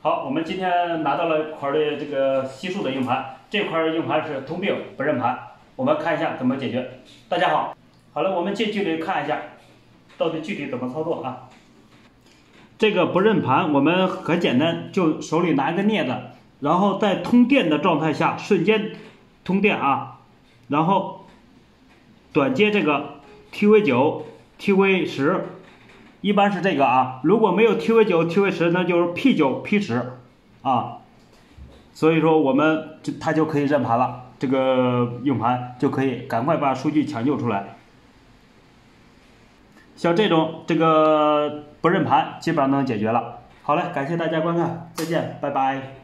好，我们今天拿到了一块的这个西数的硬盘，这块硬盘是通病不认盘，我们看一下怎么解决。大家好，好了，我们近距离看一下，到底具体怎么操作啊？这个不认盘，我们很简单，就手里拿一个镊子，然后在通电的状态下瞬间通电啊，然后短接这个 TV9、TV10。一般是这个啊，如果没有 TV9、TV10，那就是 P9、P10，啊，所以说它就可以认盘了，这个硬盘就可以赶快把数据抢救出来。像这种这个不认盘，基本上能解决了。好嘞，感谢大家观看，再见，拜拜。